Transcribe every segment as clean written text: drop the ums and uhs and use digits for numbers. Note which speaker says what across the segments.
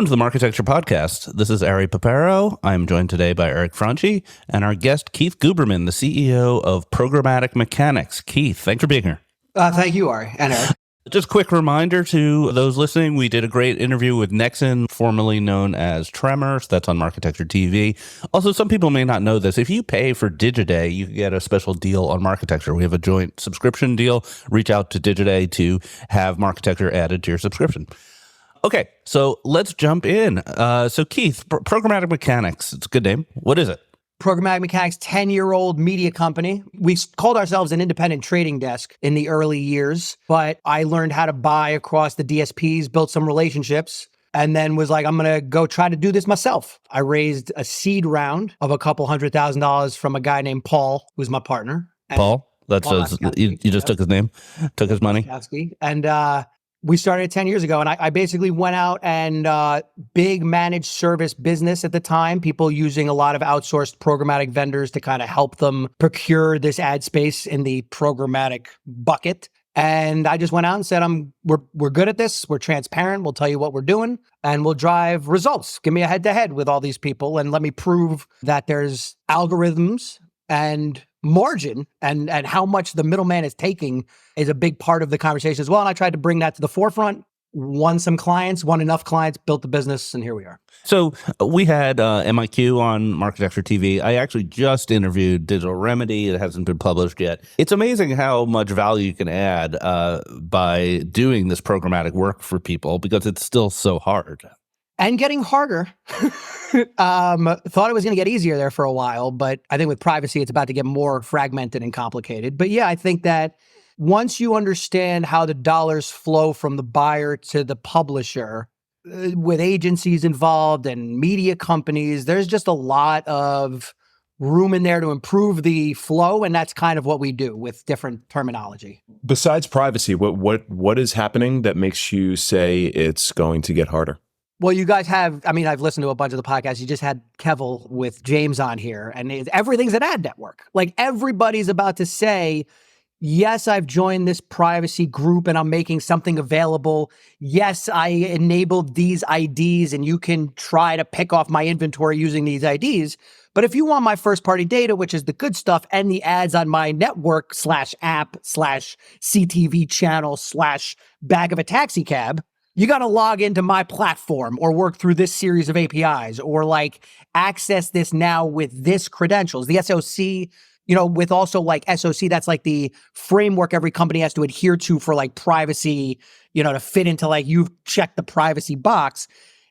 Speaker 1: Welcome to the Marketecture Podcast. This is Ari Paparo. I'm joined today by Eric Franchi and our guest, Keith Gooberman, the CEO of Programmatic Mechanics. Keith, thanks for being here.
Speaker 2: Thank you, Ari and Eric.
Speaker 1: Just a quick reminder to those listening, we did a great interview with Nexon, formerly known as Tremors. That's on Marketecture TV. Also, some people may not know this. If you pay for Digiday, you can get a special deal on Marketecture. We have a joint subscription deal. Reach out to Digiday to have Marketecture added to your subscription. Okay, so let's jump in. So Keith, Programmatic Mechanics, it's a good name. What is it?
Speaker 2: Programmatic Mechanics, 10-year-old media company. We called ourselves an independent trading desk in the early years, but I learned how to buy across the DSPs, built some relationships, and then was like, I'm going to go try to do this myself. I raised a seed round of a couple $100,000 from a guy named Paul, who's my partner.
Speaker 1: Paul? That's
Speaker 2: Paul
Speaker 1: you just took his name, took his money?
Speaker 2: And we started 10 years ago, and I basically went out and big managed service business at the time, people using a lot of outsourced programmatic vendors to kind of help them procure this ad space in the programmatic bucket. And I just went out and said, we're good at this. We're transparent. We'll tell you what we're doing, and we'll drive results. Give me a head-to-head with all these people, and let me prove that there's algorithms and margin and how much the middleman is taking is a big part of the conversation as well. And I tried to bring that to the forefront, won some clients, won enough clients, built the business, and here we are.
Speaker 1: So we had MIQ on Marketecture TV. I actually just interviewed Digital Remedy. It hasn't been published yet. It's amazing how much value you can add by doing this programmatic work for people because it's still so hard.
Speaker 2: And getting harder. Thought it was going to get easier there for a while, but I think with privacy, it's about to get more fragmented and complicated. But yeah, I think that once you understand how the dollars flow from the buyer to the publisher, with agencies involved and media companies, there's just a lot of room in there to improve the flow, and that's kind of what we do with different terminology.
Speaker 3: Besides privacy, what is happening that makes you say it's going to get harder?
Speaker 2: Well, you guys have, I've listened to a bunch of the podcasts. You just had Kevel with James on here, and everything's an ad network. Like, everybody's about to say, yes, I've joined this privacy group and I'm making something available. Yes, I enabled these IDs and you can try to pick off my inventory using these IDs. But if you want my first party data, which is the good stuff, and the ads on my network /app /CTV channel /bag of a taxi cab, you got to log into my platform or work through this series of APIs or like access this now with this credentials. The SOC, with also like SOC, that's like the framework every company has to adhere to for like privacy, to fit into like you've checked the privacy box.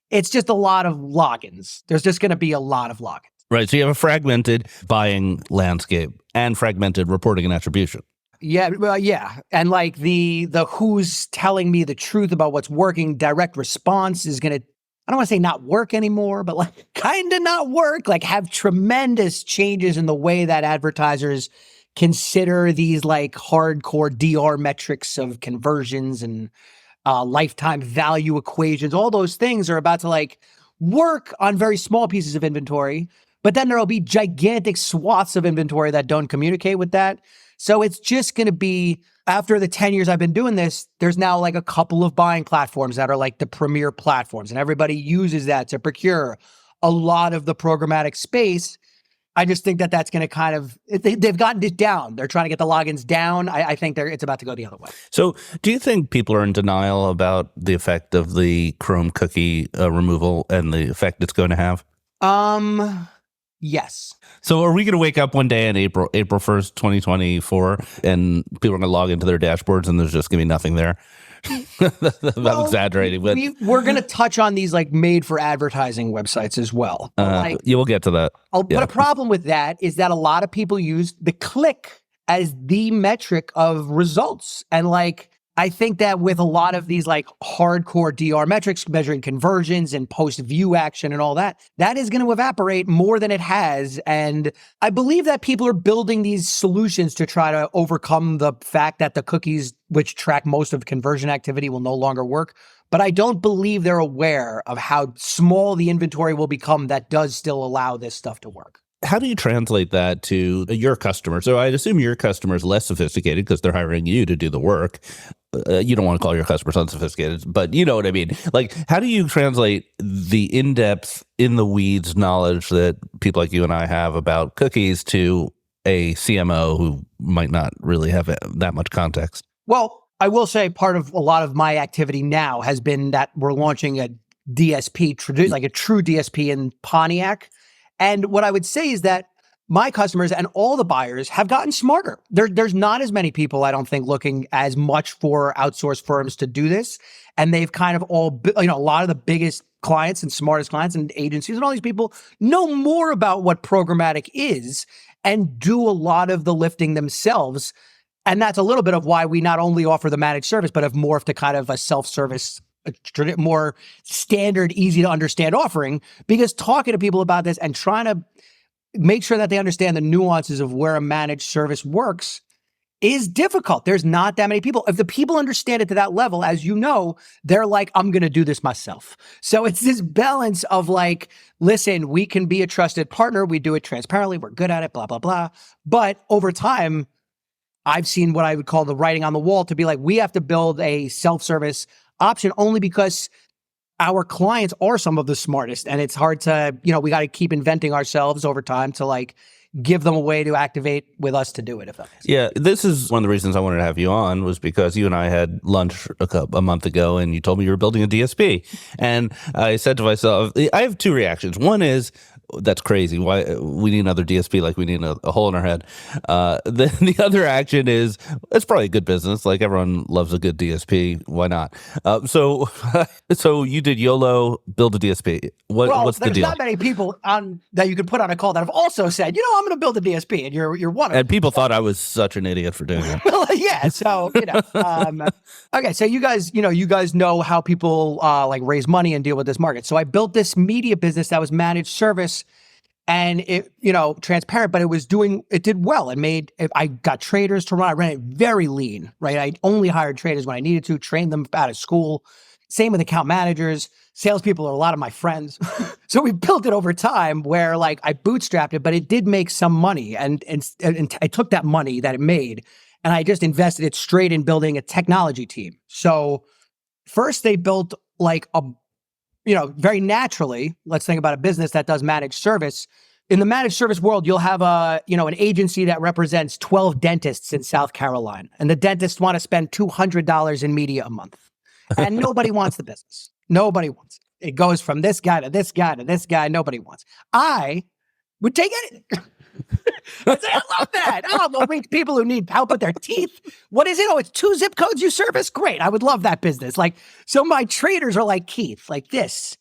Speaker 2: It's just a lot of logins. There's just going to be a lot of logins.
Speaker 1: Right. So you have a fragmented buying landscape and fragmented reporting and attribution.
Speaker 2: Yeah, well, yeah. And like the who's telling me the truth about what's working, direct response is going to, I don't want to say not work anymore, but like kind of not work, like have tremendous changes in the way that advertisers consider these like hardcore DR metrics of conversions and lifetime value equations. All those things are about to like work on very small pieces of inventory, but then there'll be gigantic swaths of inventory that don't communicate with that. So it's just going to be, after the 10 years I've been doing this, there's now like a couple of buying platforms that are like the premier platforms, and everybody uses that to procure a lot of the programmatic space. I just think that that's going to kind of, they've gotten it down. They're trying to get the logins down. I think it's about to go the other way.
Speaker 1: So do you think people are in denial about the effect of the Chrome cookie removal and the effect it's going to have?
Speaker 2: Yes.
Speaker 1: So are we going to wake up one day in April 1st, 2024, and people are going to log into their dashboards and there's just going to be nothing there? I'm exaggerating. But
Speaker 2: we're going to touch on these like made for advertising websites as well.
Speaker 1: You will get to that.
Speaker 2: But a problem with that is that a lot of people use the click as the metric of results. And like, I think that with a lot of these like hardcore DR metrics, measuring conversions and post-view action and all that, that is going to evaporate more than it has. And I believe that people are building these solutions to try to overcome the fact that the cookies, which track most of conversion activity, will no longer work. But I don't believe they're aware of how small the inventory will become that does still allow this stuff to work.
Speaker 1: how do you translate that to your customer? So I'd assume your customer is less sophisticated because they're hiring you to do the work. You don't want to call your customers unsophisticated, but you know what I mean. Like, how do you translate the in-depth, in the weeds knowledge that people like you and I have about cookies to a CMO who might not really have that much context?
Speaker 2: Well, I will say part of a lot of my activity now has been that we're launching a DSP, like a true DSP in Pontiac. And what I would say is that my customers and all the buyers have gotten smarter. There's not as many people, I don't think, looking as much for outsourced firms to do this. And they've kind of all, a lot of the biggest clients and smartest clients and agencies and all these people know more about what programmatic is and do a lot of the lifting themselves. And that's a little bit of why we not only offer the managed service, but have morphed to kind of a self-service, more standard, easy to understand offering, because talking to people about this and trying to make sure that they understand the nuances of where a managed service works is difficult. There's not that many people. If the people understand it to that level, as you know, they're like, I'm going to do this myself. So it's this balance of like, listen, we can be a trusted partner. We do it transparently. We're good at it, blah, blah, blah. But over time, I've seen what I would call the writing on the wall to be like, we have to build a self-service option only because our clients are some of the smartest, and it's hard to, we got to keep inventing ourselves over time to like give them a way to activate with us to do it. If that makes sense.
Speaker 1: Yeah, this is one of the reasons I wanted to have you on, was because you and I had lunch a month ago and you told me you were building a DSP. And I said to myself, I have two reactions. One is, that's crazy. Why we need another DSP? Like we need a hole in our head. Then the other action is, it's probably a good business. Like everyone loves a good DSP. Why not? So you did YOLO, build a DSP. What's the deal?
Speaker 2: There's not many people on that you could put on a call that have also said, I'm going to build a DSP, and you're one of them.
Speaker 1: And people thought I was such an idiot for doing it.
Speaker 2: Well, yeah. So okay. So you guys know how people like raise money and deal with this market. So I built this media business that was managed service. And it, transparent, but it did well. I got traders to run. I ran it very lean, right? I only hired traders when I needed to, train them out of school. Same with account managers. Salespeople are a lot of my friends. So we built it over time where like I bootstrapped it, but it did make some money. And I took that money that it made and I just invested it straight in building a technology team. So first they built like very naturally, let's think about a business that does managed service. In the managed service world, you'll have an agency that represents 12 dentists in South Carolina, and the dentists want to spend $200 in media a month, and nobody wants the business. Nobody wants it. It goes from this guy to this guy to this guy. Nobody wants. I would take anything. I love that. Well, people who need help with their teeth. What is it? Oh, it's 2 zip codes you service? Great. I would love that business. Like, so my traders are like, Keith, like this.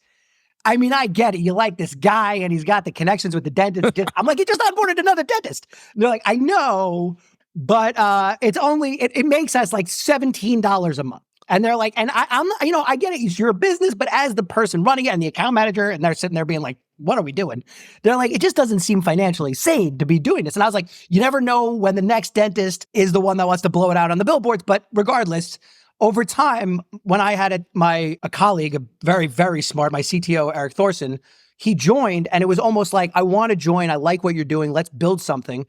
Speaker 2: I mean, I get it. You like this guy and he's got the connections with the dentist. I'm like, he just onboarded another dentist. And they're like, I know, but it's only, it makes us like $17 a month. And they're like, and I'm not, I get it. You're a business, but as the person running it and the account manager, and they're sitting there being like, what are we doing? They're like, it just doesn't seem financially sane to be doing this. And I was like, you never know when the next dentist is the one that wants to blow it out on the billboards. But regardless, over time, when I had a colleague, a very, very smart, my CTO, Eric Thorson, he joined and it was almost like, I want to join. I like what you're doing. Let's build something.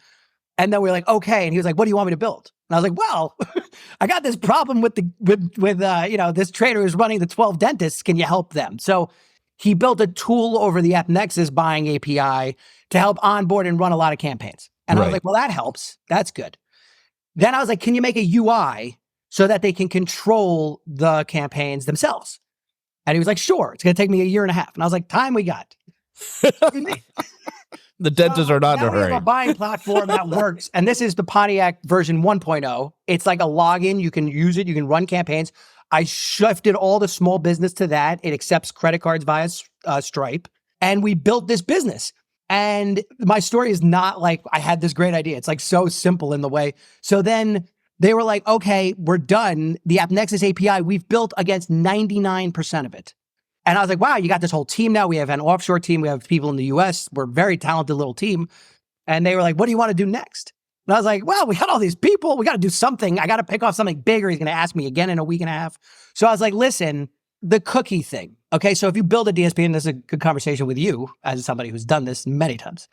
Speaker 2: And then we were like, okay. And he was like, what do you want me to build? And I was like, well, I got this problem with this trader who's running the 12 dentists. Can you help them? So he built a tool over the AppNexus buying API to help onboard and run a lot of campaigns. And I was like, well, that helps. That's good. Then I was like, can you make a UI so that they can control the campaigns themselves? And he was like, sure. It's going to take me 1.5 years. And I was like, time we got.
Speaker 1: The dentists are not in a hurry.
Speaker 2: We have a buying platform that works. And this is the Pontiac version 1.0. It's like a login. You can use it. You can run campaigns. I shifted all the small business to that. It accepts credit cards via Stripe. And we built this business. And my story is not like I had this great idea. It's like so simple in the way. So then they were like, okay, we're done. The AppNexus API, we've built against 99% of it. And I was like, wow, you got this whole team now. We have an offshore team. We have people in the US. We're a very talented little team. And they were like, what do you want to do next? And I was like, well, we got all these people. We got to do something. I got to pick off something bigger. He's going to ask me again in 1.5 weeks. So I was like, listen, the cookie thing. Okay, so if you build a DSP, and this is a good conversation with you as somebody who's done this many times,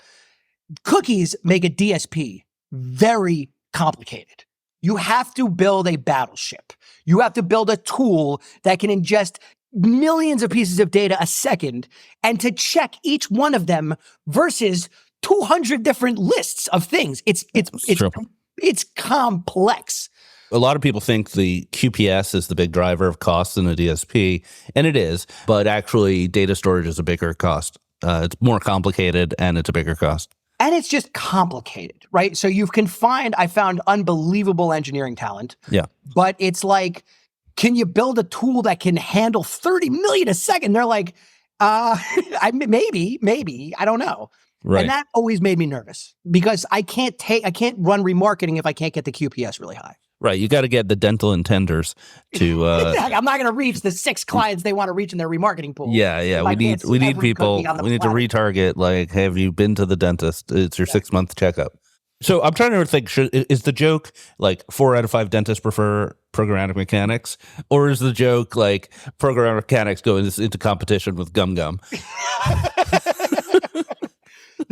Speaker 2: cookies make a DSP very complicated. You have to build a battleship. You have to build a tool that can ingest millions of pieces of data a second and to check each one of them versus 200 different lists of things. It's complex.
Speaker 1: A lot of people think the QPS is the big driver of costs in a DSP, and it is, but actually data storage is a bigger cost. It's more complicated and it's a bigger cost.
Speaker 2: And it's just complicated, right? So I found unbelievable engineering talent.
Speaker 1: Yeah.
Speaker 2: But it's like, can you build a tool that can handle 30 million a second? They're like, maybe, I don't know.
Speaker 1: Right.
Speaker 2: And that always made me nervous because I can't run remarketing if I can't get the QPS really high.
Speaker 1: Right. You got to get the dental intenders to.
Speaker 2: Exactly. I'm not going to reach the 6 clients they want to reach in their remarketing pool.
Speaker 1: Yeah. We need people. We need to retarget. Like, have you been to the dentist? It's your 6-month checkup. So I'm trying to think. Is the joke like 4 out of 5 dentists prefer programmatic mechanics, or is the joke like programmatic mechanics go into competition with Gum Gum?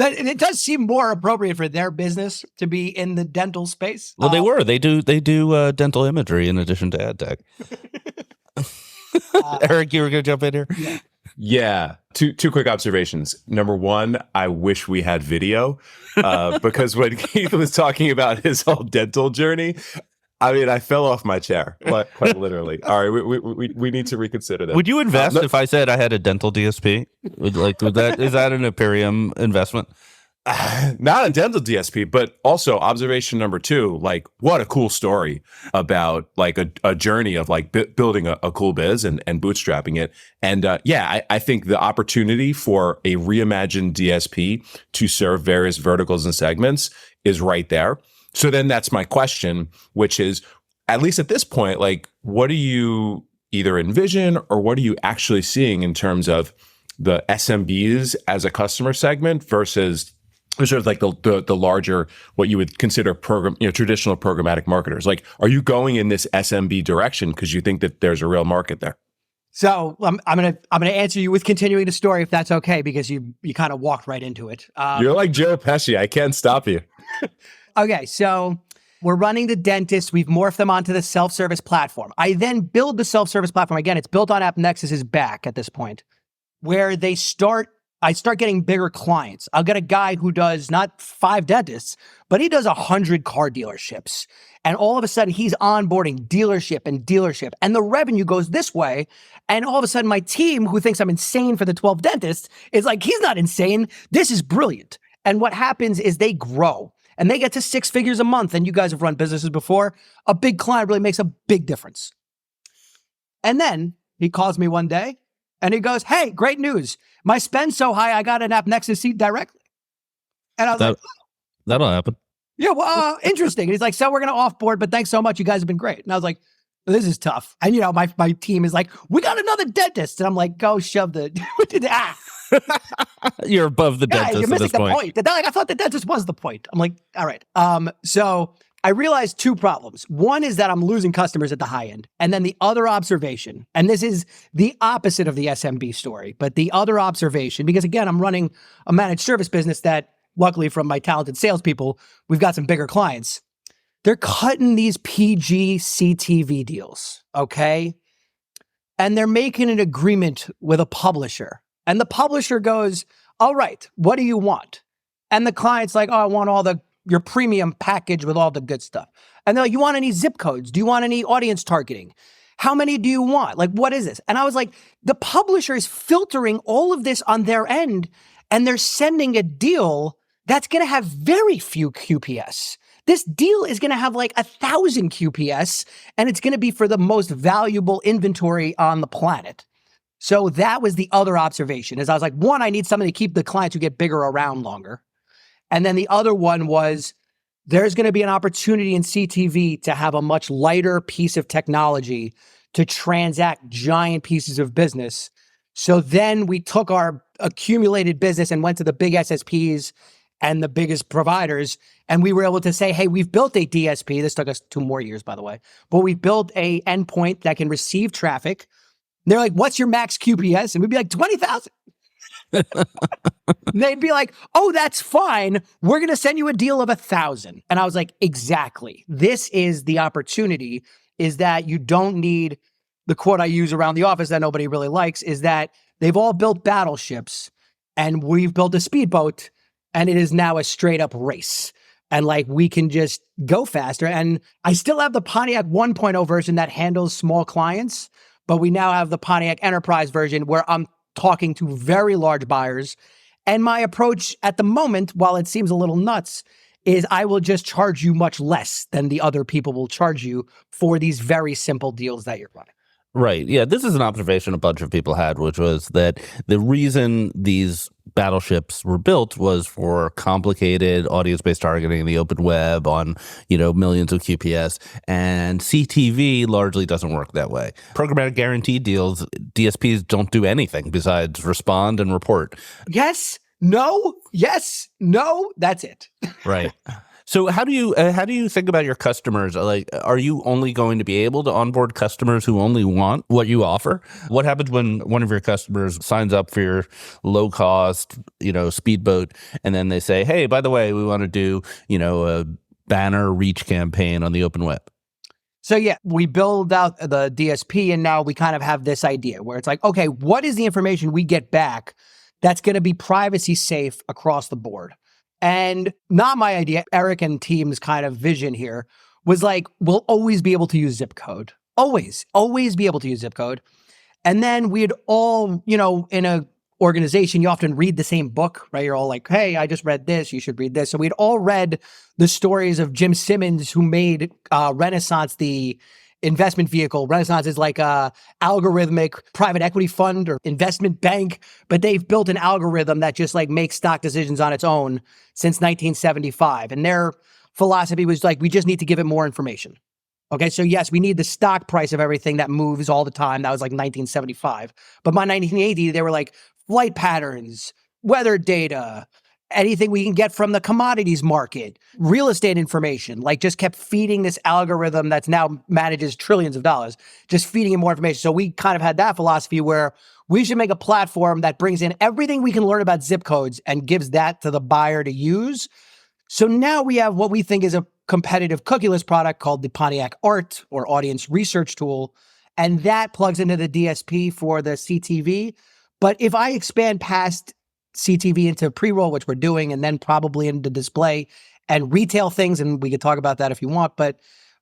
Speaker 2: It does seem more appropriate for their business to be in the dental space.
Speaker 1: Well, they do dental imagery in addition to ad tech. Eric, you were going to jump in here?
Speaker 3: Yeah. Two quick observations. Number one, I wish we had video because when Keith was talking about his whole dental journey, I mean, I fell off my chair, quite literally. All right, we need to reconsider that.
Speaker 1: Would you invest if I said I had a dental DSP? Is that an Imperium investment?
Speaker 3: Not a dental DSP, but also observation number 2, like what a cool story about like a journey of like building a cool biz and bootstrapping it. And I think the opportunity for a reimagined DSP to serve various verticals and segments is right there. So then that's my question, which is, at least at this point, like, what do you either envision or what are you actually seeing in terms of the SMBs as a customer segment versus sort of like the larger, what you would consider traditional programmatic marketers? Like, are you going in this SMB direction because you think that there's a real market there?
Speaker 2: So I'm gonna answer you with continuing the story if that's okay, because you kind of walked right into it.
Speaker 3: You're like Joe Pesci. I can't stop you.
Speaker 2: Okay, so we're running the dentist. We've morphed them onto the self-service platform. I then build the self-service platform. Again, it's built on AppNexus's back at this point, where I start getting bigger clients. I'll get a guy who does not 5 dentists, but he does 100 car dealerships. And all of a sudden, he's onboarding dealership, and the revenue goes this way. And all of a sudden, my team, who thinks I'm insane for the 12 dentists, is like, he's not insane. This is brilliant. And what happens is they grow. And they get to 6 figures a month. And you guys have run businesses before. A big client really makes a big difference. And then he calls me one day and he goes, "Hey, great news. My spend's so high, I got an AppNexus seat directly." And I was like,
Speaker 1: that'll happen.
Speaker 2: Yeah, well, interesting. And he's like, "So we're going to offboard, but thanks so much. You guys have been great." And I was like, "This is tough." And, my team is like, "We got another dentist." And I'm like, "Go shove the,
Speaker 1: You're above the dentist
Speaker 2: you're missing
Speaker 1: at this point.
Speaker 2: They're like, "I thought the dentist was the point." I'm like, all right. So I realized 2 problems. One is that I'm losing customers at the high end. And then the other observation, and this is the opposite of the SMB story, but the other observation, because again, I'm running a managed service business that, luckily from my talented salespeople, we've got some bigger clients. They're cutting these PG CTV deals, okay? And they're making an agreement with a publisher. And the publisher goes, "All right, what do you want?" And the client's like, "Oh, I want your premium package with all the good stuff." And they're like, "You want any zip codes? Do you want any audience targeting? How many do you want? Like, what is this?" And I was like, the publisher is filtering all of this on their end, and they're sending a deal that's going to have very few QPS. This deal is going to have like 1,000 QPS, and it's going to be for the most valuable inventory on the planet. So that was the other observation, is I was like, one, I need something to keep the clients who get bigger around longer. And then the other one was, there's going to be an opportunity in CTV to have a much lighter piece of technology to transact giant pieces of business. So then we took our accumulated business and went to the big SSPs and the biggest providers, and we were able to say, "Hey, we've built a DSP." This took us 2 more years, by the way, but we built a endpoint that can receive traffic. And they're like, "What's your max QPS?" And we'd be like, 20,000. They'd be like, oh, that's fine. We're going to send you a deal of 1,000. And I was like, exactly. This is the opportunity, is that you don't need the quote I use around the office that nobody really likes, is that they've all built battleships and we've built a speedboat and it is now a straight up race. And like, we can just go faster. And I still have the Pontiac 1.0 version that handles small clients, but we now have the Pontiac Enterprise version where I'm talking to very large buyers. And my approach at the moment, while it seems a little nuts, is I will just charge you much less than the other people will charge you for these very simple deals that you're running.
Speaker 1: Right. Yeah. This is an observation a bunch of people had, which was that the reason these battleships were built was for complicated audience-based targeting in the open web on, millions of QPS. And CTV largely doesn't work that way. Programmatic guaranteed deals, DSPs don't do anything besides respond and report.
Speaker 2: Yes, no, yes, no, that's it.
Speaker 1: Right. So how do you think about your customers? Like, are you only going to be able to onboard customers who only want what you offer? What happens when one of your customers signs up for your low cost, speedboat, and then they say, hey, by the way, we want to do, a banner reach campaign on the open web?
Speaker 2: So yeah, we build out the DSP and now we kind of have this idea where it's like, okay, what is the information we get back that's going to be privacy safe across the board? And not my idea, Eric and team's kind of vision here was like, we'll always be able to use zip code. Always be able to use zip code. And then we'd all, in a organization, you often read the same book, right? You're all like, hey, I just read this, you should read this. So we'd all read the stories of Jim Simmons, who made Renaissance the investment vehicle. Renaissance is like a algorithmic private equity fund or investment bank, but they've built an algorithm that just like makes stock decisions on its own since 1975. And their philosophy was like, we just need to give it more information. Okay, so yes, we need the stock price of everything that moves all the time. That was like 1975. But by 1980, they were like flight patterns, weather data, anything we can get from the commodities market, real estate information, like just kept feeding this algorithm that's now manages trillions of dollars, just feeding it more information. So we kind of had that philosophy where we should make a platform that brings in everything we can learn about zip codes and gives that to the buyer to use. So now we have what we think is a competitive cookieless product called the Pontiac ART, or Audience Research Tool. And that plugs into the DSP for the CTV. But if I expand past CTV into pre-roll, which we're doing, and then probably into display and retail things, and we could talk about that if you want. But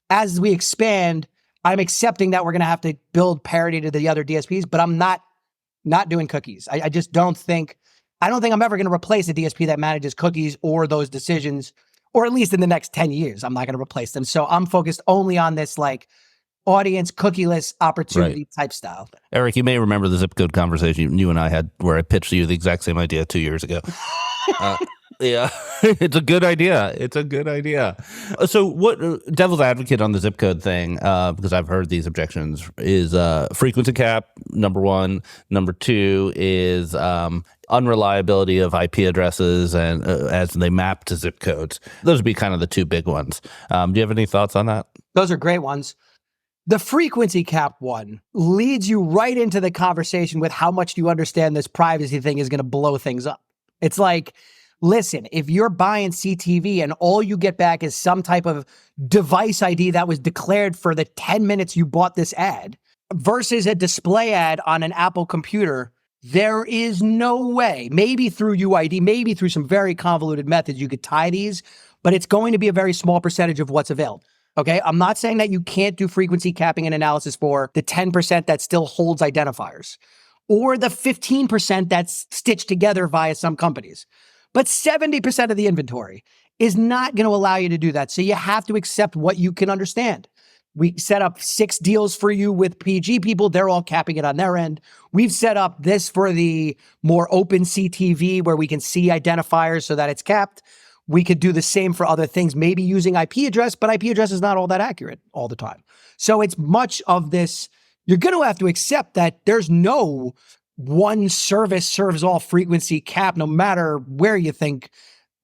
Speaker 2: as we expand, I'm accepting that we're going to have to build parity to the other DSPs, but I'm not doing cookies. I just don't think I'm ever going to replace a DSP that manages cookies or those decisions, or at least in the next 10 years, I'm not going to replace them. So I'm focused only on this like audience cookieless opportunity type style.
Speaker 1: Eric, you may remember the zip code conversation you and I had where I pitched you the exact same idea 2 years ago. Yeah, it's a good idea. So what devil's advocate on the zip code thing, because I've heard these objections, is frequency cap, number one. Number two is unreliability of IP addresses and as they map to zip codes. Those would be kind of the two big ones. Do you have any thoughts on that?
Speaker 2: Those are great ones. The frequency cap one leads you right into the conversation with how much do you understand this privacy thing is going to blow things up. It's like, listen, if you're buying CTV and all you get back is some type of device ID that was declared for the 10 minutes you bought this ad versus a display ad on an Apple computer, there is no way, maybe through UID, maybe through some very convoluted methods, you could tie these, but it's going to be a very small percentage of what's available. Okay, I'm not saying that you can't do frequency capping and analysis for the 10% that still holds identifiers or the 15% that's stitched together via some companies. But 70% of the inventory is not going to allow you to do that. So you have to accept what you can understand. We set up 6 deals for you with PG people. They're all capping it on their end. We've set up this for the more open CTV where we can see identifiers so that it's capped. We could do the same for other things, maybe using IP address, but IP address is not all that accurate all the time. So it's much of this, you're going to have to accept that there's no one service serves all frequency cap, no matter where you think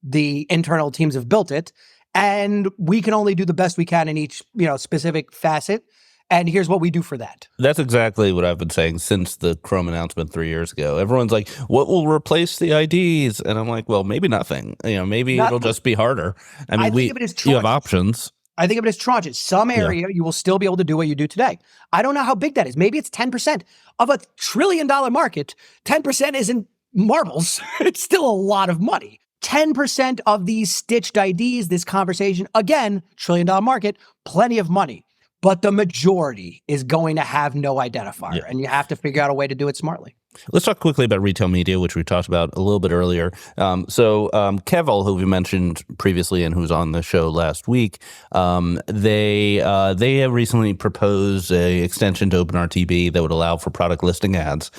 Speaker 2: the internal teams have built it. And we can only do the best we can in each, specific facet. And here's what we do for that.
Speaker 1: That's exactly what I've been saying since the Chrome announcement 3 years ago. Everyone's like, what will replace the IDs? And I'm like, well, maybe nothing. Maybe it'll just be harder. I mean,
Speaker 2: think of it as
Speaker 1: you have options.
Speaker 2: I think of it as tranches. Some area you will still be able to do what you do today. I don't know how big that is. Maybe it's 10% of $1 trillion market. 10% isn't marbles. It's still a lot of money. 10% of these stitched IDs, this conversation, again, $1 trillion market, plenty of money. But the majority is going to have no identifier, and you have to figure out a way to do it smartly.
Speaker 1: Let's talk quickly about retail media, which we talked about a little bit earlier. Kevel, who we mentioned previously and who's on the show last week, they have recently proposed an extension to OpenRTB that would allow for product listing ads,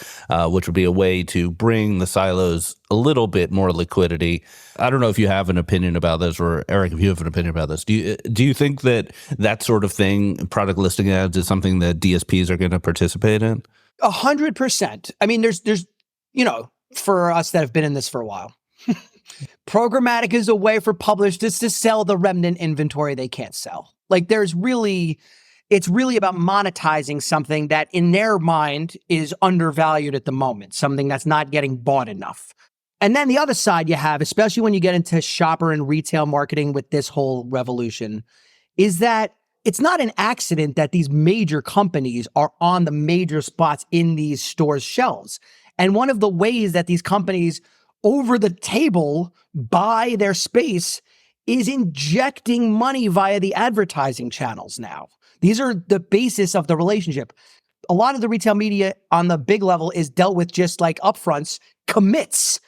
Speaker 1: which would be a way to bring the silos a little bit more liquidity. I don't know if you have an opinion about this, or Eric, if you have an opinion about this. Do you think that sort of thing, product listing ads, is something that DSPs are going to participate in?
Speaker 2: 100%. I mean, there's, for us that have been in this for a while, programmatic is a way for publishers to sell the remnant inventory they can't sell. Like it's really about monetizing something that in their mind is undervalued at the moment, something that's not getting bought enough. And then the other side you have, especially when you get into shopper and retail marketing with this whole revolution, is that it's not an accident that these major companies are on the major spots in these stores' shelves. And one of the ways that these companies over the table buy their space is injecting money via the advertising channels now. These are the basis of the relationship. A lot of the retail media on the big level is dealt with just like upfronts, commits.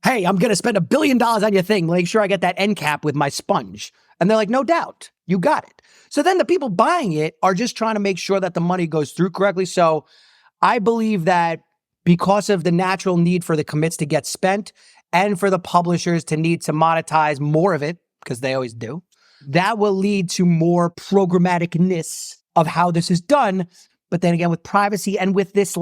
Speaker 2: Hey, I'm going to spend $1 billion on your thing. Make sure I get that end cap with my sponge. And they're like, no doubt, you got it. So then the people buying it are just trying to make sure that the money goes through correctly. So I believe that because of the natural need for the commits to get spent and for the publishers to need to monetize more of it, because they always do, that will lead to more programmaticness of how this is done. But then again, with privacy and with this,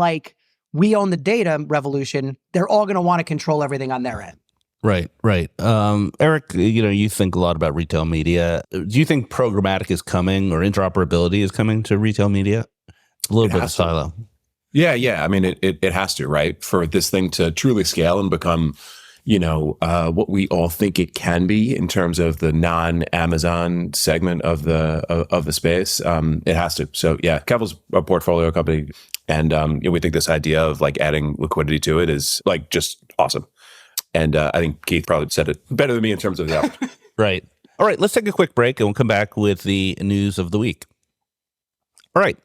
Speaker 2: we own the data revolution, they're all going to want to control everything on their end.
Speaker 1: Right. Eric, you think a lot about retail media. Do you think programmatic is coming, or interoperability is coming to retail media? A little bit of silo.
Speaker 3: Yeah. I mean, it has to, right? For this thing to truly scale and become, what we all think it can be in terms of the non-Amazon segment of the space. It has to. So yeah, Kevel's a portfolio company, and we think this idea of adding liquidity to it is just awesome. And I think Keith probably said it better than me in terms of that.
Speaker 1: Right. All right, let's take a quick break and we'll come back with the news of the week. All right.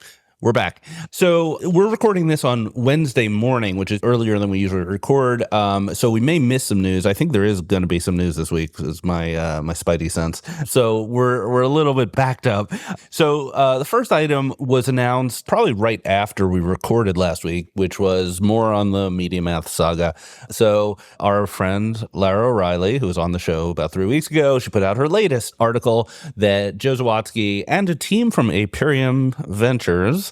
Speaker 1: We're back. So we're recording this on Wednesday morning, which is earlier than we usually record. So we may miss some news. I think there is going to be some news this week, is my spidey sense. So we're a little bit backed up. So the first item was announced probably right after we recorded last week, which was more on the MediaMath saga. So our friend Lara O'Reilly, who was on the show about 3 weeks ago, she put out her latest article that JoeZ and a team from Aperium Ventures,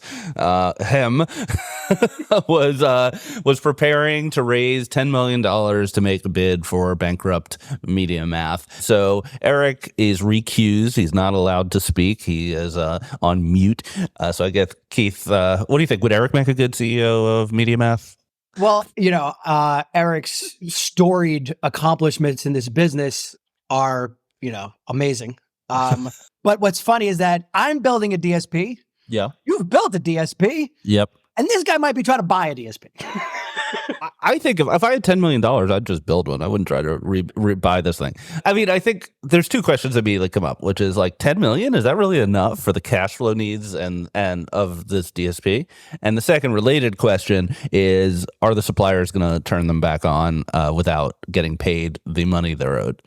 Speaker 1: was preparing to raise $10 million to make a bid for bankrupt MediaMath. So Eric is recused. He's not allowed to speak. He is on mute. So I guess, Keith, what do you think? Would Eric make a good CEO of MediaMath?
Speaker 2: Well, Eric's storied accomplishments in this business are, amazing. But what's funny is that I'm building a DSP.
Speaker 1: Yeah.
Speaker 2: You've built a DSP.
Speaker 1: Yep.
Speaker 2: And this guy might be trying to buy a DSP.
Speaker 1: I think if I had $10 million, I'd just build one. I wouldn't try to buy this thing. I mean, I think there's two questions that immediately come up, which is $10 million, is that really enough for the cash flow needs and of this DSP? And the second related question is, are the suppliers going to turn them back on without getting paid the money they're owed?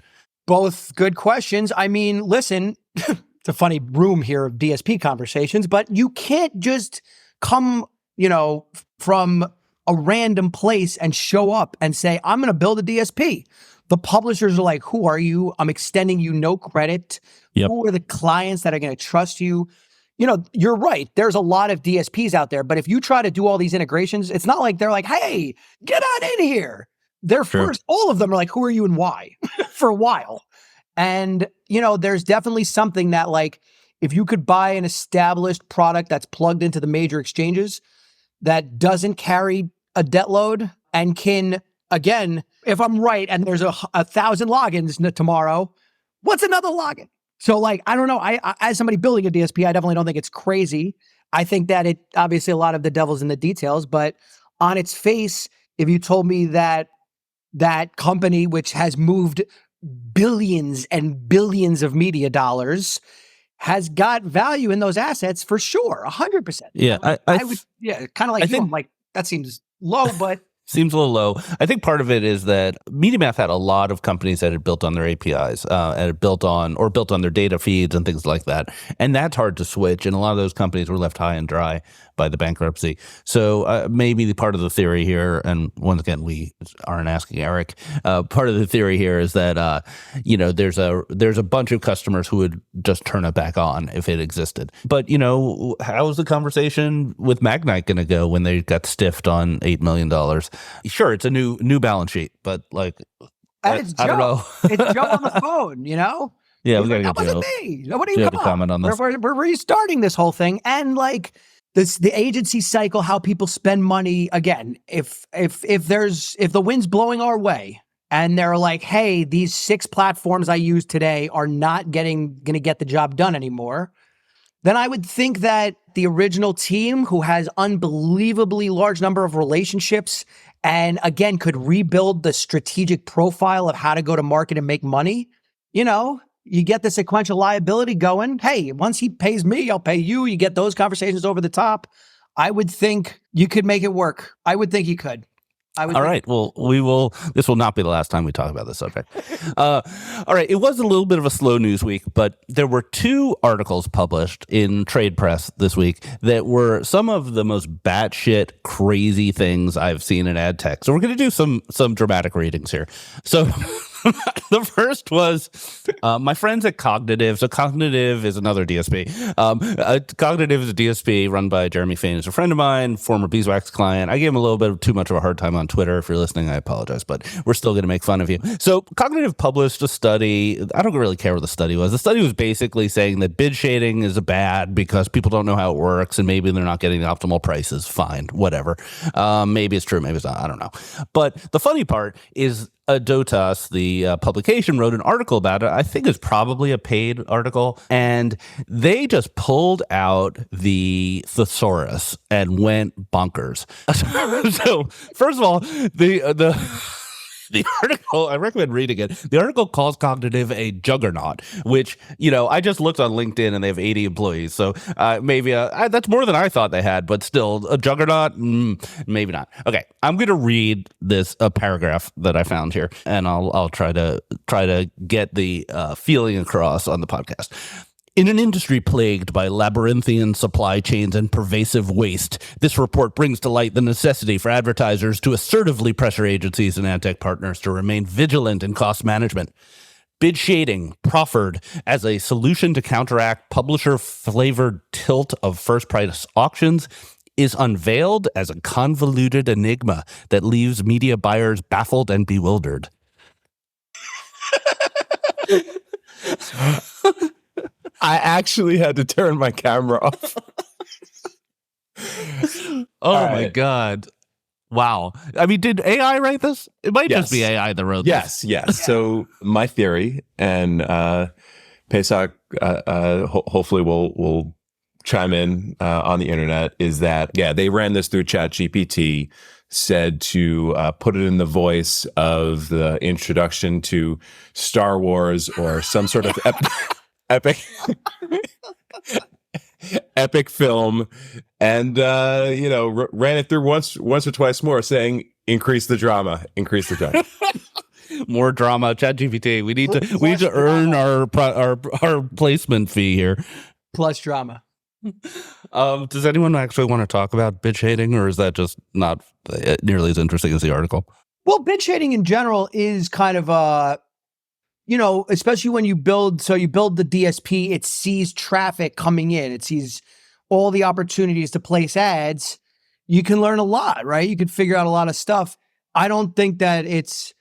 Speaker 2: Both good questions. I mean, listen, it's a funny room here of DSP conversations, but you can't just come, from a random place and show up and say, I'm going to build a DSP. The publishers are like, who are you? I'm extending you no credit.
Speaker 1: Yep.
Speaker 2: Who are the clients that are going to trust you? You're right. There's a lot of DSPs out there, but if you try to do all these integrations, it's not like they're like, hey, get on in here. They're first, all of them are like, who are you and why for a while. And, there's definitely something that if you could buy an established product that's plugged into the major exchanges that doesn't carry a debt load and can, again, if I'm right and there's 1,000 logins tomorrow, what's another login? So like, I don't know. I as somebody building a DSP, I definitely don't think it's crazy. I think that it, obviously a lot of the devil's in the details, but on its face, if you told me that that company, which has moved billions and billions of media dollars, has got value in those assets for sure, 100%.
Speaker 1: Yeah,
Speaker 2: I would, kind of like
Speaker 1: think,
Speaker 2: I'm like, that seems low, but
Speaker 1: seems a little low. I think part of it is that MediaMath had a lot of companies that had built on their APIs and built on their data feeds and things like that. And that's hard to switch. And a lot of those companies were left high and dry by the bankruptcy. So maybe the part of the theory here, and once again, we aren't asking Eric, part of the theory here is that, there's a bunch of customers who would just turn it back on if it existed. But, how is the conversation with Magnite going to go when they got stiffed on $8 million? Sure, it's a new balance sheet, but like, I don't know.
Speaker 2: It's Joe on the phone,
Speaker 1: Yeah, we gotta
Speaker 2: that
Speaker 1: get Joe.
Speaker 2: wasn't me. Nobody
Speaker 1: Joe
Speaker 2: come
Speaker 1: to
Speaker 2: on.
Speaker 1: comment on this.
Speaker 2: We're restarting this whole thing, and like the agency cycle, how people spend money. Again, if the wind's blowing our way, and they're like, hey, these 6 platforms I used today are not going to get the job done anymore, then I would think that the original team, who has unbelievably large number of relationships and again could rebuild the strategic profile of how to go to market and make money, you get the sequential liability going. Hey, once he pays me, I'll pay you. You get those conversations over the top. I would think you could make it work. I would think you could. All right.
Speaker 1: Well, this will not be the last time we talk about this subject. All right. It was a little bit of a slow news week, but there were 2 articles published in trade press this week that were some of the most batshit crazy things I've seen in ad tech. So we're going to do some dramatic readings here. So the first was my friends at Cognitiv. So Cognitiv is another DSP. Cognitiv is a DSP run by Jeremy Fain, who's a friend of mine, former Beeswax client. I gave him a little bit of too much of a hard time on Twitter. If you're listening, I apologize, but we're still going to make fun of you. So Cognitiv published a study. I don't really care what the study was. The study was basically saying that bid shading is bad because people don't know how it works and maybe they're not getting the optimal prices. Fine, whatever. Maybe it's true, maybe it's not. I don't know. But the funny part is Dotas, the publication, wrote an article about it. I think it's probably a paid article. And they just pulled out the thesaurus and went bonkers. So first of all, the article, I recommend reading it. The article calls Cognitiv a juggernaut, which, I just looked on LinkedIn and they have 80 employees. So maybe that's more than I thought they had, but still a juggernaut, maybe not. Okay, I'm going to read this paragraph that I found here, and I'll try to get the feeling across on the podcast. In an industry plagued by labyrinthian supply chains and pervasive waste, this report brings to light the necessity for advertisers to assertively pressure agencies and ad tech partners to remain vigilant in cost management. Bid shading, proffered as a solution to counteract publisher-flavored tilt of first-price auctions, is unveiled as a convoluted enigma that leaves media buyers baffled and bewildered.
Speaker 3: I actually had to turn my camera off.
Speaker 1: My God. Wow. I mean, did AI write this? It might just be AI that wrote this.
Speaker 3: Yes. So my theory, and Pesach hopefully will chime in on the internet, is that, they ran this through ChatGPT, said to put it in the voice of the introduction to Star Wars or some sort of epic film, and ran it through once or twice more, saying increase the drama.
Speaker 1: More drama. ChatGPT, we need to earn our placement fee here.
Speaker 2: Plus drama.
Speaker 1: Does anyone actually want to talk about bid shading, or is that just not nearly as interesting as the article?
Speaker 2: Well, bid shading in general is kind of especially when you build the DSP, it sees traffic coming in. It sees all the opportunities to place ads. You can learn a lot, right? You can figure out a lot of stuff. I don't think that it's,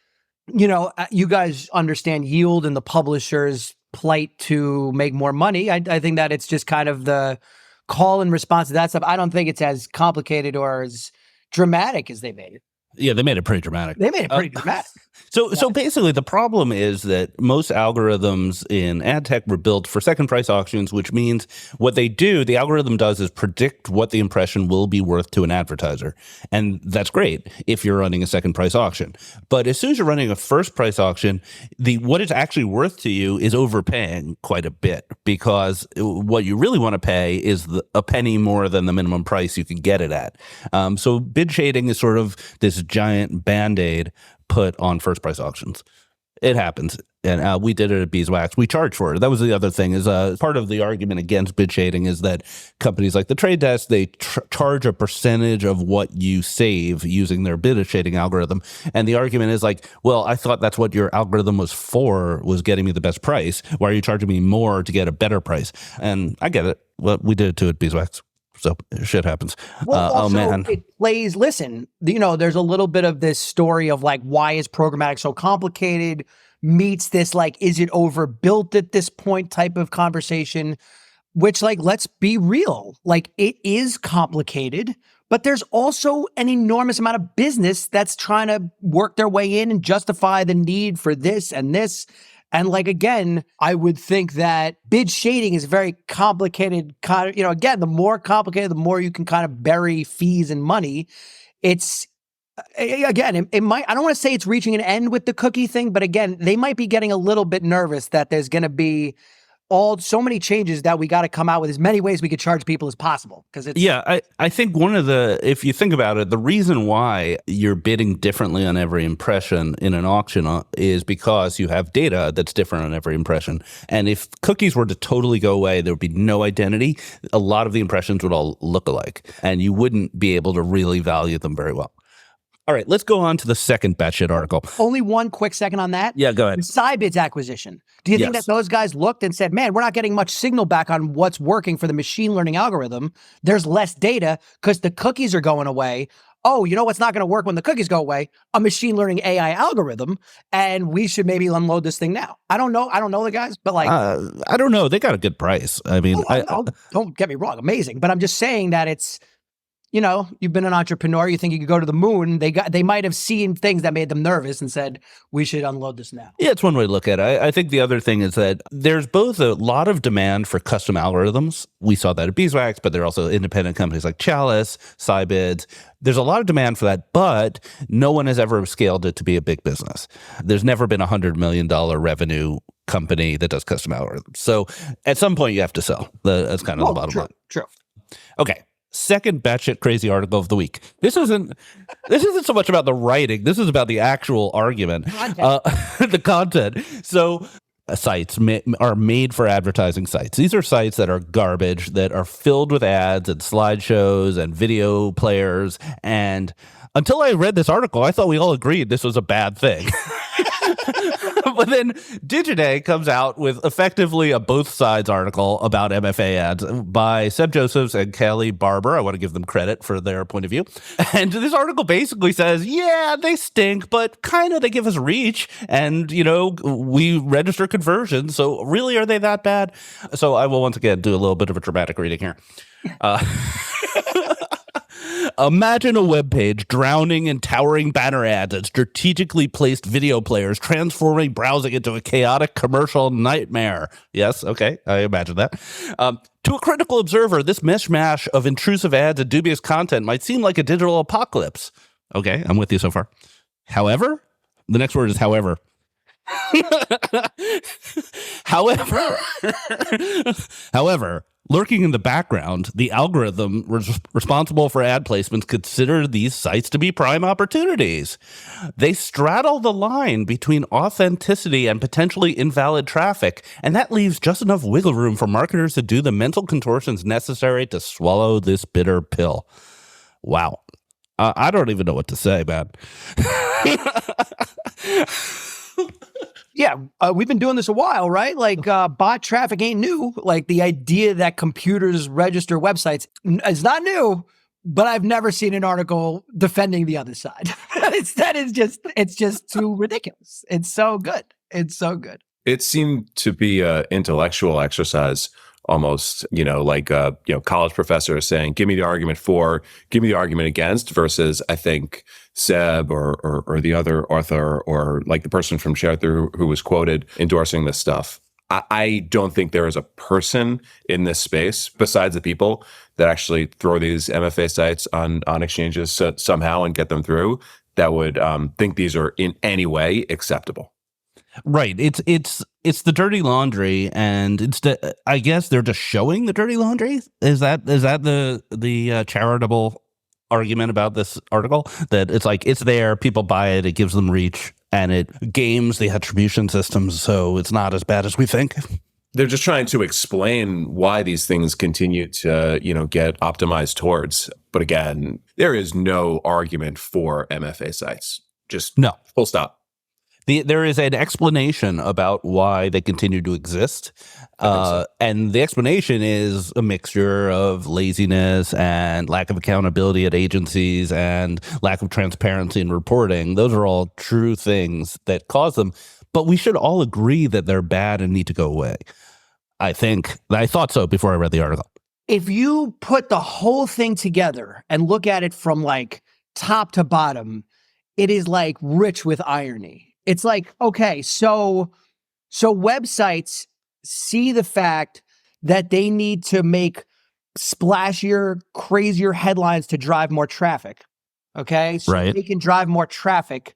Speaker 2: you guys understand yield and the publishers plight to make more money. I think that it's just kind of the call and response to that stuff. I don't think it's as complicated or as dramatic as they made it.
Speaker 1: Yeah, they made it pretty dramatic.
Speaker 2: They made it pretty dramatic.
Speaker 1: So basically, the problem is that most algorithms in ad tech were built for second price auctions, which means what they do, the algorithm does, is predict what the impression will be worth to an advertiser. And that's great if you're running a second price auction. But as soon as you're running a first price auction, what it's actually worth to you is overpaying quite a bit, because what you really want to pay is a penny more than the minimum price you can get it at. So bid shading is sort of this giant Band-Aid put on first price auctions. It happens. And we did it at Beeswax. We charge for it. That was the other thing, is part of the argument against bid shading is that companies like the Trade Desk, they charge a percentage of what you save using their bid shading algorithm. And the argument is like, well, I thought that's what your algorithm was for, was getting me the best price. Why are you charging me more to get a better price? And I get it. Well, we did it too at Beeswax. So shit happens.
Speaker 2: Well, also,
Speaker 1: man.
Speaker 2: it plays, listen, there's a little bit of this story of like, why is programmatic so complicated, meets this, like, is it overbuilt at this point type of conversation, which, like, let's be real. Like, it is complicated, but there's also an enormous amount of business that's trying to work their way in and justify the need for this and this. And like, again, I would think that bid shading is very complicated. Again, the more complicated, the more you can kind of bury fees and money. It's, again, it might, I don't want to say it's reaching an end with the cookie thing, but again, they might be getting a little bit nervous that there's going to be so many changes that we got to come out with as many ways we could charge people as possible.
Speaker 1: I think if you think about it, the reason why you're bidding differently on every impression in an auction is because you have data that's different on every impression. And if cookies were to totally go away, there would be no identity. A lot of the impressions would all look alike, and you wouldn't be able to really value them very well. All right, let's go on to the second batshit article.
Speaker 2: Only one quick second on that.
Speaker 1: Yeah, go ahead.
Speaker 2: Sybid's acquisition. Do you think that those guys looked and said, man, we're not getting much signal back on what's working for the machine learning algorithm. There's less data because the cookies are going away. Oh, you know what's not going to work when the cookies go away? A machine learning AI algorithm. And we should maybe unload this thing now. I don't know the guys, but like...
Speaker 1: I don't know. They got a good price. I mean...
Speaker 2: don't get me wrong. Amazing. But I'm just saying that it's... you've been an entrepreneur. You think you could go to the moon. They might have seen things that made them nervous and said, we should unload this now.
Speaker 1: Yeah, it's one way to look at it. I think the other thing is that there's both a lot of demand for custom algorithms. We saw that at Beeswax, but there are also independent companies like Chalice, Sybid. There's a lot of demand for that, but no one has ever scaled it to be a big business. There's never been a $100 million revenue company that does custom algorithms. So at some point you have to sell. That's kind of the bottom line. True. Okay. Second batshit crazy article of the week. This isn't so much about the writing. This is about the actual argument, the content. So sites are made for advertising sites. These are sites that are garbage, that are filled with ads and slideshows and video players. And until I read this article, I thought we all agreed this was a bad thing. But then Digiday comes out with effectively a both sides article about MFA ads by Seb Josephs and Kelly Barber. I want to give them credit for their point of view. And this article basically says, yeah, they stink, but kind of they give us reach. And, we register conversions. So really, are they that bad? So I will once again do a little bit of a dramatic reading here. Imagine a web page drowning in towering banner ads and strategically placed video players, transforming browsing into a chaotic commercial nightmare. Yes, okay, I imagine that. To a critical observer, this mishmash of intrusive ads and dubious content might seem like a digital apocalypse. Okay, I'm with you so far. However, the next word is however. However, lurking in the background, the algorithm responsible for ad placements consider these sites to be prime opportunities. They straddle the line between authenticity and potentially invalid traffic, and that leaves just enough wiggle room for marketers to do the mental contortions necessary to swallow this bitter pill. Wow. I don't even know what to say, man.
Speaker 2: Yeah, we've been doing this a while, right? Like bot traffic ain't new. Like the idea that computers register websites is not new, but I've never seen an article defending the other side. It's just too ridiculous. It's so good. It's so good.
Speaker 3: It seemed to be an intellectual exercise almost, like a college professor saying, give me the argument for, give me the argument against, versus I think Seb or the other author or like the person from ShareThrough who was quoted endorsing this stuff. I don't think there is a person in this space besides the people that actually throw these MFA sites on exchanges somehow and get them through that would think these are in any way acceptable.
Speaker 1: Right. It's the dirty laundry, and I guess they're just showing the dirty laundry. Is that the charitable argument about this article, that it's like it's there, people buy it, it gives them reach, and it games the attribution systems, so it's not as bad as we think.
Speaker 3: They're just trying to explain why these things continue to, get optimized towards. But again, there is no argument for MFA sites. Just
Speaker 1: no,
Speaker 3: full stop.
Speaker 1: There is an explanation about why they continue to exist. And the explanation is a mixture of laziness and lack of accountability at agencies and lack of transparency in reporting. Those are all true things that cause them. But we should all agree that they're bad and need to go away. I thought so before I read the article.
Speaker 2: If you put the whole thing together and look at it from like top to bottom, it is like rich with irony. It's like, okay, so websites see the fact that they need to make splashier, crazier headlines to drive more traffic. Okay, so
Speaker 1: right.
Speaker 2: They can drive more traffic,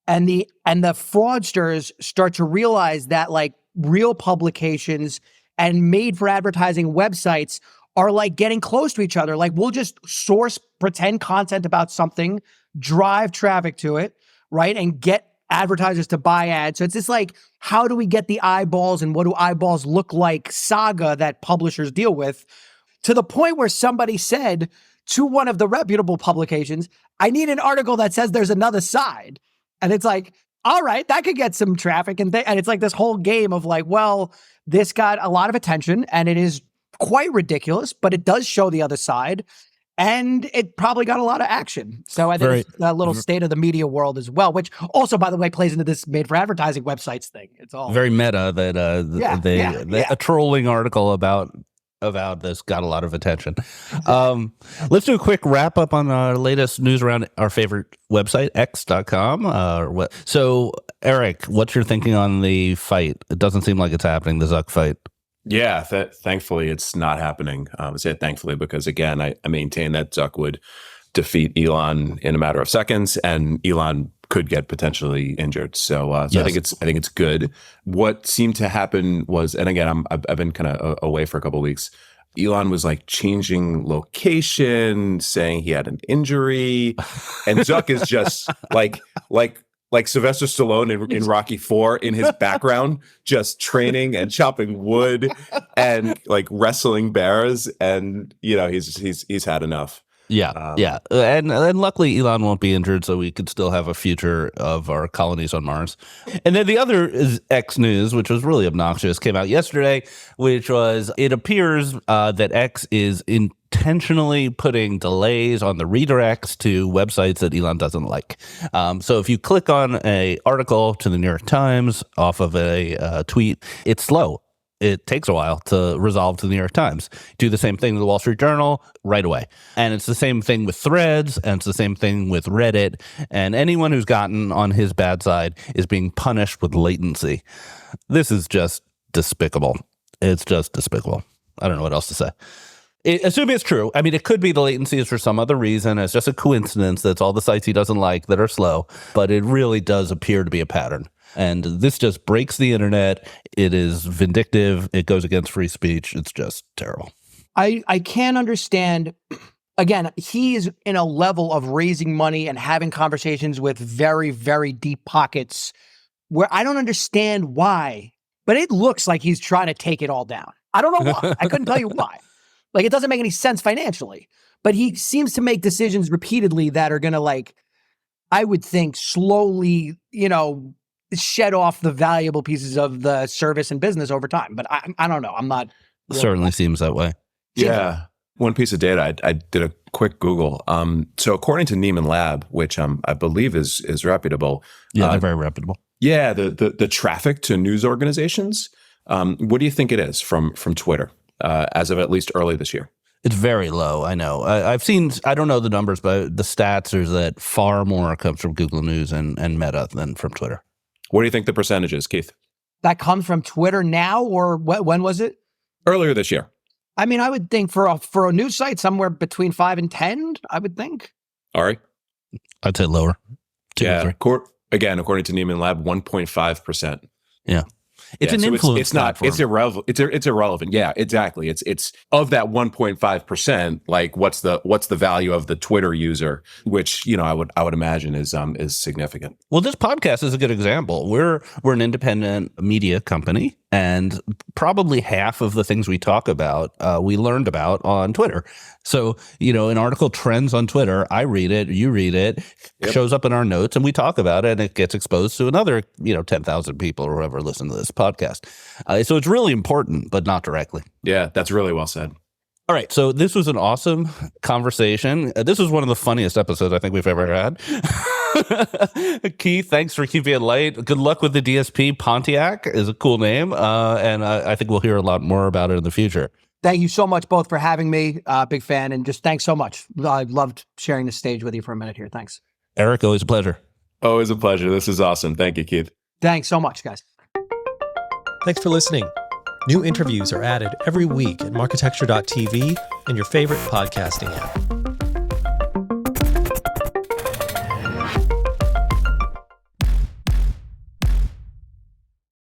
Speaker 2: and the fraudsters start to realize that like real publications and made for advertising websites are like getting close to each other. Like we'll just source pretend content about something, drive traffic to it, right, and get advertisers to buy ads. So it's just like, how do we get the eyeballs and what do eyeballs look like saga that publishers deal with, to the point where somebody said to one of the reputable publications, I need an article that says there's another side. And it's like, all right, that could get some traffic. And it's like this whole game of like, well, this got a lot of attention and it is quite ridiculous, but it does show the other side. And it probably got a lot of action. So I think it's a little state of the media world as well, which also, by the way, plays into this made for advertising websites thing. It's all
Speaker 1: very meta that a trolling article about this got a lot of attention. Let's do a quick wrap up on our latest news around our favorite website, x.com. So, Eric, what's your thinking on the fight? It doesn't seem like it's happening, the Zuck fight.
Speaker 3: Yeah, thankfully it's not happening. I say thankfully because, again, I maintain that Zuck would defeat Elon in a matter of seconds, and Elon could get potentially injured. So, yes. I think it's good. What seemed to happen was, and again, I've been kind of away for a couple of weeks. Elon was like changing location, saying he had an injury, and Zuck is just like Sylvester Stallone in Rocky IV in his background, just training and chopping wood and like wrestling bears, and he's had enough.
Speaker 1: Yeah. And luckily Elon won't be injured, so we could still have a future of our colonies on Mars. And then the other is X news, which was really obnoxious, came out yesterday, which was, it appears that X is intentionally putting delays on the redirects to websites that Elon doesn't like. So if you click on an article to the New York Times off of a tweet, it's slow. It takes a while to resolve to the New York Times. Do the same thing to the Wall Street Journal right away. And it's the same thing with Threads, and it's the same thing with Reddit. And anyone who's gotten on his bad side is being punished with latency. This is just despicable. It's just despicable. I don't know what else to say. Assuming it's true. I mean, it could be the latency is for some other reason. It's just a coincidence that's all the sites he doesn't like that are slow. But it really does appear to be a pattern. And this just breaks the internet. It is vindictive. It goes against free speech. It's just terrible.
Speaker 2: I can't understand. Again, he is in a level of raising money and having conversations with very, very deep pockets where I don't understand why, but it looks like he's trying to take it all down. I don't know why. I couldn't tell you why. Like, it doesn't make any sense financially, but he seems to make decisions repeatedly that are going to, like, I would think slowly, shed off the valuable pieces of the service and business over time. But I don't know. I'm not.
Speaker 1: Really certainly seems that way.
Speaker 3: Yeah. One piece of data, I did a quick Google. So according to Neiman Lab, which I believe is reputable.
Speaker 1: Yeah, they're very reputable.
Speaker 3: Yeah, the traffic to news organizations. What do you think it is from Twitter as of at least early this year?
Speaker 1: It's very low. I know. I've seen, I don't know the numbers, but the stats are that far more comes from Google News and Meta than from Twitter.
Speaker 3: What do you think the percentage is, Keith?
Speaker 2: That comes from Twitter now, or when was it?
Speaker 3: Earlier this year.
Speaker 2: I mean, I would think for a news site, somewhere between 5 and 10, I would think.
Speaker 3: Ari?
Speaker 1: I'd say lower. 2 or 3.
Speaker 3: Again, according to Neiman Lab, 1.5%.
Speaker 1: Yeah. It's an influence.
Speaker 3: It's not.
Speaker 1: platform.
Speaker 3: It's irrelevant. It's irrelevant. Yeah, exactly. It's of that 1.5%. Like, what's the value of the Twitter user? Which I would imagine is significant.
Speaker 1: Well, this podcast is a good example. We're an independent media company, and probably half of the things we talk about, we learned about on Twitter. So, an article trends on Twitter, I read it, you read it, shows up in our notes, and we talk about it, and it gets exposed to another, 10,000 people or whoever listen to this podcast. So it's really important, but not directly.
Speaker 3: Yeah, that's really well said.
Speaker 1: All right. So this was an awesome conversation. This was one of the funniest episodes I think we've ever had. Keith, thanks for keeping it light. Good luck with the DSP. Pontiac is a cool name. And I think we'll hear a lot more about it in the future.
Speaker 2: Thank you so much both for having me. Big fan. And just thanks so much. I loved sharing the stage with you for a minute here. Thanks.
Speaker 1: Eric, always a pleasure.
Speaker 3: Always a pleasure. This is awesome. Thank you, Keith.
Speaker 2: Thanks so much, guys.
Speaker 4: Thanks for listening. New interviews are added every week at marketecture.tv and your favorite podcasting app.